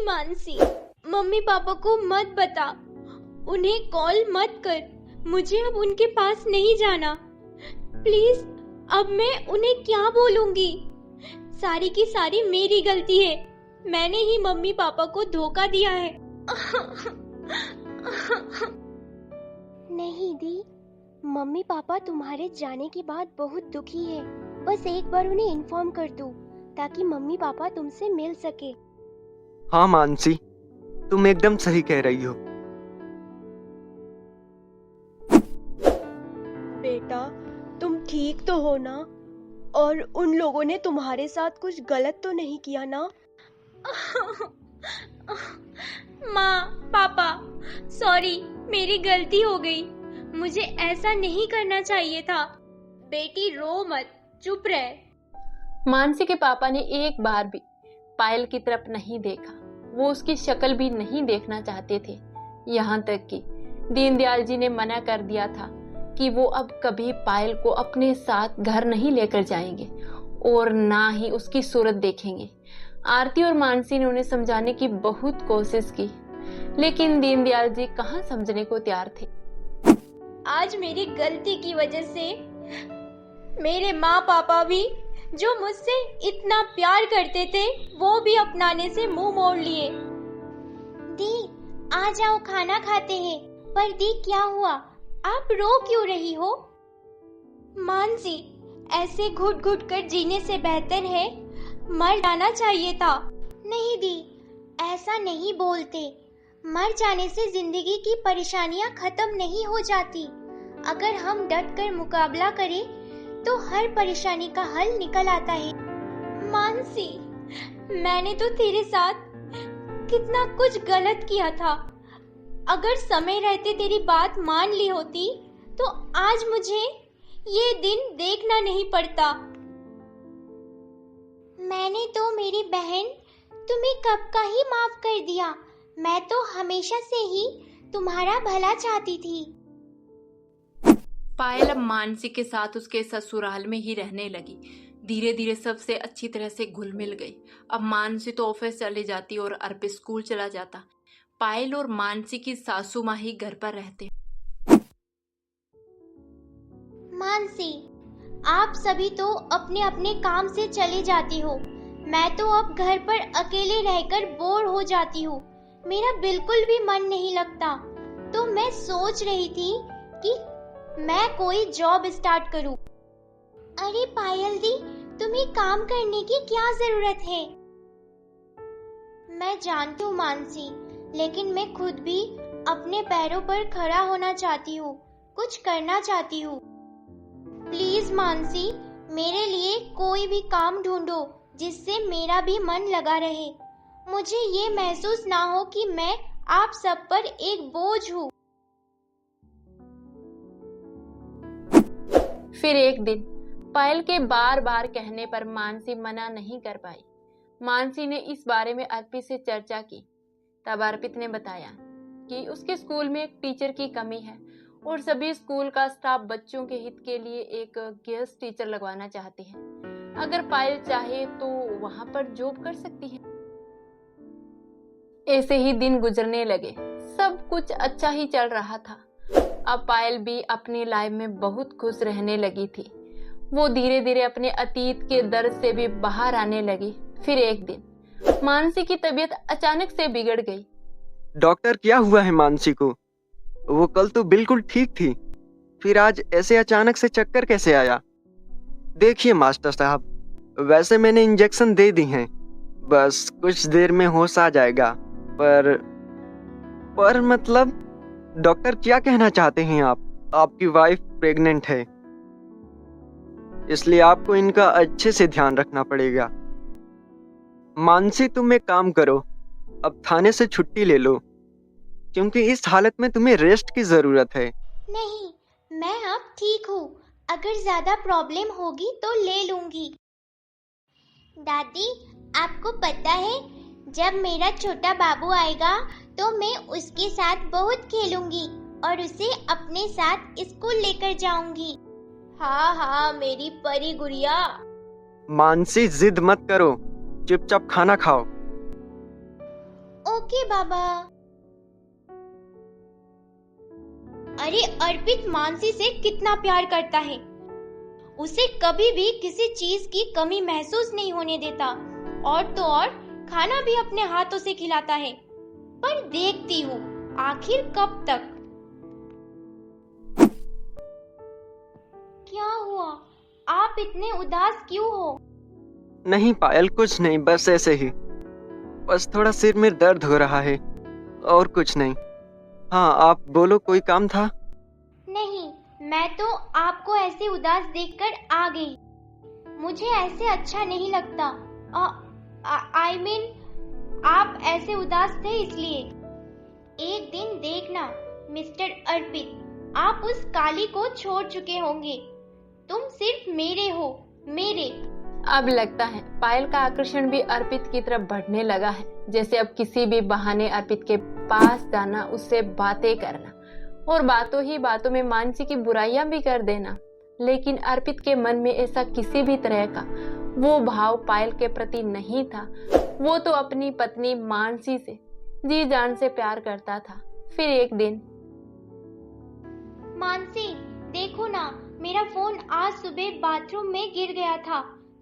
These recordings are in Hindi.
नहीं मानसी, मम्मी पापा को मत बता, उन्हें कॉल मत कर, मुझे अब उनके पास नहीं जाना प्लीज। अब मैं उन्हें क्या बोलूंगी? सारी की सारी मेरी गलती है, मैंने ही मम्मी पापा को धोखा दिया है। नहीं दी, मम्मी पापा तुम्हारे जाने के बाद बहुत दुखी है। बस एक बार उन्हें इन्फॉर्म कर दो ताकि मम्मी पापा तुमसे मिल सके। हाँ मानसी, तुम एकदम सही कह रही हो। बेटा, तुम ठीक तो हो ना? और उन लोगों ने तुम्हारे साथ कुछ गलत तो नहीं किया ना? माँ पापा सॉरी, मेरी गलती हो गई, मुझे ऐसा नहीं करना चाहिए था। बेटी रो मत, चुप रह। मानसी के पापा ने एक बार भी पायल की तरफ नहीं देखा, वो उसकी शक्ल भी नहीं देखना चाहते थे। यहाँ तक कि दीनदयाल जी ने मना कर दिया था कि वो अब कभी पायल को अपने साथ घर नहीं लेकर जाएंगे और ना ही उसकी सूरत देखेंगे। आरती और मानसी ने उन्हें समझाने की बहुत कोशिश की, लेकिन दीनदयाल जी कहाँ समझने को तैयार थे। आज मेरी गलती की वजह से मेरे माँ पापा भी, जो मुझसे इतना प्यार करते थे, वो भी अपनाने से मुंह मोड़ लिए। दी, आ जाओ, खाना खाते हैं। पर दी, क्या हुआ? आप रो क्यों रही हो? मानसी, ऐसे घुट घुट कर जीने से बेहतर है मर जाना चाहिए था। नहीं दी, ऐसा नहीं बोलते। मर जाने से जिंदगी की परेशानियां खत्म नहीं हो जाती। अगर हम डट कर मुकाबला करें तो हर परेशानी का हल निकल आता है। मानसी, मैंने तो तेरे साथ कितना कुछ गलत किया था। अगर समय रहते तेरी बात मान ली होती तो आज मुझे ये दिन देखना नहीं पड़ता। मैंने तो मेरी बहन तुम्हें कब का ही माफ कर दिया। मैं तो हमेशा से ही तुम्हारा भला चाहती थी। पायल अब मानसी के साथ उसके ससुराल में ही रहने लगी। धीरे धीरे सबसे अच्छी तरह से घुल मिल गई। अब मानसी तो ऑफिस चले जाती और अर्पित स्कूल चला जाता। पायल और मानसी की सासू माँ ही घर पर रहते। मानसी, आप सभी तो अपने अपने काम से चले जाती हो। मैं तो अब घर पर अकेले रहकर बोर हो जाती हूँ। मेरा बिल्कुल भी मन नहीं लगता। तो मैं सोच रही थी कि मैं कोई जॉब स्टार्ट करूँ। अरे पायल दी, तुम्हें काम करने की क्या जरूरत है? मैं जानती हूँ मानसी, लेकिन मैं खुद भी अपने पैरों पर खड़ा होना चाहती हूँ, कुछ करना चाहती हूँ। प्लीज मानसी, मेरे लिए कोई भी काम ढूंढो जिससे मेरा भी मन लगा रहे। मुझे ये महसूस ना हो कि मैं आप सब पर एक बोझ हूँ। फिर एक दिन पायल के बार बार कहने पर मानसी मना नहीं कर पाई। मानसी ने इस बारे में अर्पित से चर्चा की। तब अर्पित ने बताया कि उसके स्कूल में एक टीचर की कमी है और सभी स्कूल का स्टाफ बच्चों के हित के लिए एक गेस्ट टीचर लगवाना चाहते हैं। अगर पायल चाहे तो वहां पर जॉब कर सकती है। ऐसे ही दिन गुजरने लगे। सब कुछ अच्छा ही चल रहा था। अब पायल भी अपनी लाइफ में बहुत खुश रहने लगी थी। वो धीरे धीरे अपने अतीत के दर्द से भी बाहर आने लगी। फिर एक दिन मानसी की तबीयत अचानक से बिगड़ गई। डॉक्टर, क्या हुआ है मानसी को? वो कल तो बिल्कुल ठीक थी, फिर आज ऐसे अचानक से चक्कर कैसे आया? देखिए मास्टर साहब, वैसे मैंने इंजेक्शन दे दी हैं, बस कुछ देर में होश आ जाएगा। पर मतलब डॉक्टर क्या कहना चाहते हैं आप? आपकी वाइफ प्रेग्नेंट है, इसलिए आपको इनका अच्छे से ध्यान रखना पड़ेगा। मानसी, तुम एक काम करो, अब थाने से छुट्टी ले लो, क्योंकि इस हालत में तुम्हें रेस्ट की जरूरत है। नहीं, मैं अब ठीक हूँ। अगर ज्यादा प्रॉब्लम होगी तो ले लूंगी। दादी, आपको पता है, जब मेरा छोटा बाबू आएगा तो मैं उसके साथ बहुत खेलूंगी और उसे अपने साथ स्कूल लेकर जाऊंगी। हाँ हाँ मेरी परी गुड़िया। मानसी, जिद मत करो, चुपचाप खाना खाओ। ओके बाबा। अरे अर्पित मानसी से कितना प्यार करता है, उसे कभी भी किसी चीज की कमी महसूस नहीं होने देता, और तो और खाना भी अपने हाथों से खिलाता है। पर देखती हूँ आखिर कब तक। क्या हुआ, आप इतने उदास क्यों हो? नहीं पायल, कुछ नहीं, बस ऐसे ही। बस थोड़ा सिर में दर्द हो रहा है, और कुछ नहीं। हाँ, आप बोलो, कोई काम था? नहीं, मैं तो आपको ऐसे उदास देखकर आ गई। मुझे ऐसे अच्छा नहीं लगता। I mean, आप ऐसे उदास थे इसलिए। एक दिन देखना मिस्टर अर्पित, आप उस काली को छोड़ चुके होंगे। तुम सिर्फ मेरे हो, मेरे। अब लगता है पायल का आकर्षण भी अर्पित की तरफ बढ़ने लगा है, जैसे अब किसी भी बहाने अर्पित के पास जाना, उससे बातें करना और बातों ही बातों में मानसी की बुराइयां भी कर देना। लेकिन अर्पित के मन में ऐसा किसी भी तरह का वो भाव पायल के प्रति नहीं था। वो तो अपनी पत्नी मानसी से जी जान से प्यार करता था। फिर एक दिन, मानसी देखो ना, मेरा फोन आज सुबह बाथरूम में गिर गया था,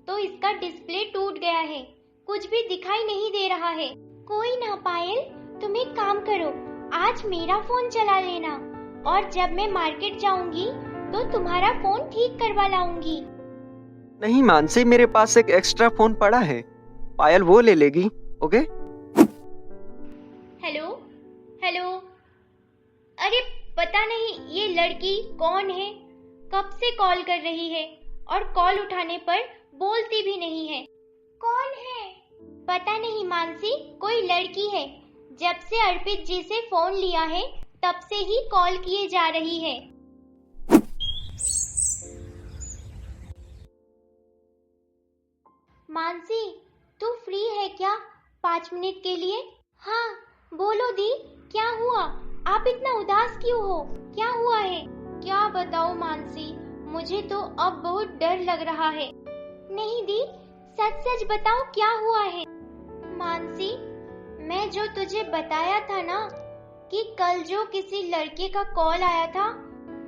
तो इसका डिस्प्ले टूट गया है, कुछ भी दिखाई नहीं दे रहा है। कोई ना पायल, तुम एक काम करो, आज मेरा फोन चला लेना, और जब मैं मार्केट जाऊंगी तो तुम्हारा फोन ठीक करवा लाऊंगी। नहीं मानसी, मेरे पास एक एक्स्ट्रा फोन पड़ा है, पायल वो ले लेगी। ओके? Hello hello. अरे पता नहीं ये लड़की कौन है, कब से कॉल कर रही है और कॉल उठाने पर बोलती भी नहीं है। कौन है? पता नहीं मानसी, कोई लड़की है। जब से अर्पित जी से फोन लिया है तब से ही कॉल किए जा रही है। मानसी, तू फ्री है क्या 5 मिनट के लिए? हाँ बोलो दी, क्या हुआ? आप इतना उदास क्यों हो? क्या हुआ है? क्या बताऊं मानसी, मुझे तो अब बहुत डर लग रहा है। नहीं दी, सच सच बताओ क्या हुआ है? मानसी, मैं जो तुझे बताया था ना कि कल जो किसी लड़के का कॉल आया था,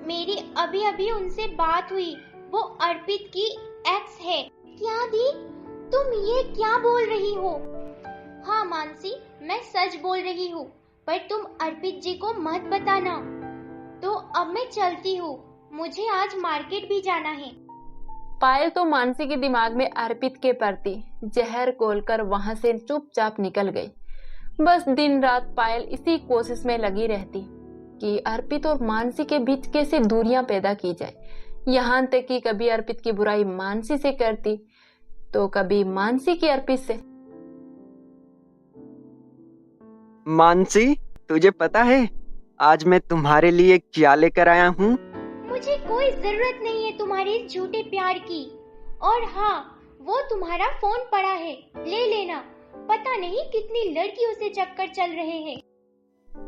मेरी अभी अभी उनसे बात हुई, वो अर्पित की एक्स है। क्या दी, तुम ये क्या बोल रही हो? हाँ मानसी, मैं सच बोल रही हूँ, पर तुम अर्पित जी को मत बताना। तो अब मैं चलती हूँ, मुझे आज मार्केट भी जाना है। पायल तो मानसी के दिमाग में अर्पित के प्रति जहर घोलकर वहां से चुपचाप निकल गई। बस दिन रात पायल इसी कोशिश में लगी रहती कि अर्पित और मानसी के बीच कैसे दूरियां पैदा की जाए। यहाँ तक कि कभी अर्पित की बुराई मानसी से करती तो कभी मानसी की अर्पित से। मानसी, तुझे पता है आज मैं तुम्हारे लिए क्या लेकर आया हूँ? मुझे कोई जरूरत नहीं है तुम्हारे झूठे प्यार की। और हाँ, वो तुम्हारा फोन पड़ा है, ले लेना। पता नहीं कितनी लड़कियों से चक्कर चल रहे हैं।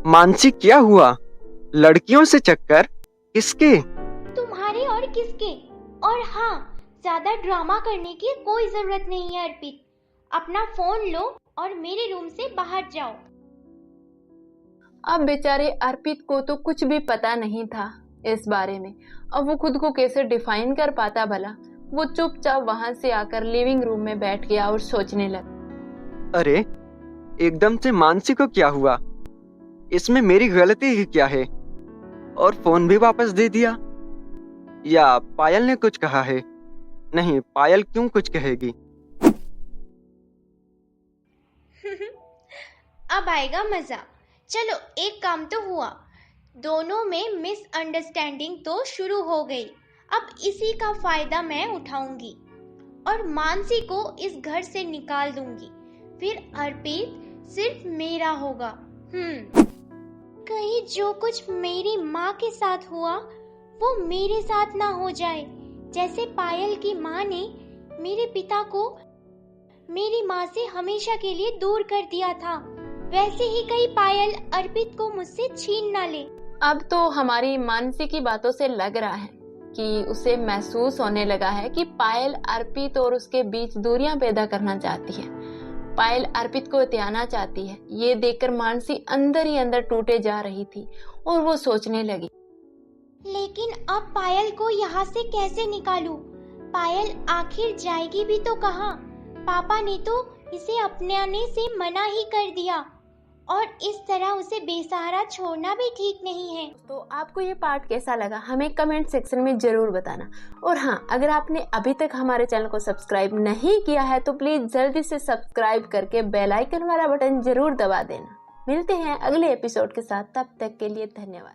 मानसी, क्या हुआ? लड़कियों से चक्कर? किसके? तुम्हारे और किसके? और हाँ, ज्यादा ड्रामा करने की कोई जरूरत नहीं है अर्पित। अपना फोन लो और मेरे रूम से बाहर जाओ। अब बेचारे अर्पित को तो कुछ भी पता नहीं था इस बारे में। अब वो खुद को कैसे डिफाइन कर पाता भला? वो चुपचाप वहां से आकर लिविंग रूम में बैठ गया और सोचने लगा। अरे एकदम से मानसी को क्या हुआ? इसमें मेरी गलती ही क्या है? और फोन भी वापस दे दिया? या पायल ने कुछ कहा है? नहीं, पायल क्यों कुछ कहेगी? अब आएगा मजा। चलो, एक काम तो हुआ, दोनों में मिसअंडरस्टैंडिंग तो शुरू हो गई। अब इसी का फायदा मैं उठाऊंगी और मानसी को इस घर से निकाल दूंगी। फिर अर्पित सिर्फ मेरा होगा। कहीं जो कुछ मेरी माँ के साथ हुआ वो मेरे साथ ना हो जाए। जैसे पायल की माँ ने मेरे पिता को मेरी माँ से हमेशा के लिए दूर कर दिया था, वैसे ही कहीं पायल अर्पित को मुझसे छीन ना ले। अब तो हमारी मानसी की बातों से लग रहा है कि उसे महसूस होने लगा है कि पायल अर्पित और उसके बीच दूरियां पैदा करना चाहती है। पायल अर्पित को त्याना चाहती है, ये देखकर मानसी अंदर ही अंदर टूटे जा रही थी और वो सोचने लगी, लेकिन अब पायल को यहाँ से कैसे निकालूं? पायल आखिर जाएगी भी तो कहाँ? पापा ने तो इसे अपनाने से मना ही कर दिया और इस तरह उसे बेसहारा छोड़ना भी ठीक नहीं है। तो आपको ये पार्ट कैसा लगा हमें कमेंट सेक्शन में जरूर बताना। और हाँ, अगर आपने अभी तक हमारे चैनल को सब्सक्राइब नहीं किया है तो प्लीज जल्दी से सब्सक्राइब करके बेल आइकन वाला बटन जरूर दबा देना। मिलते हैं अगले एपिसोड के साथ, तब तक के लिए धन्यवाद।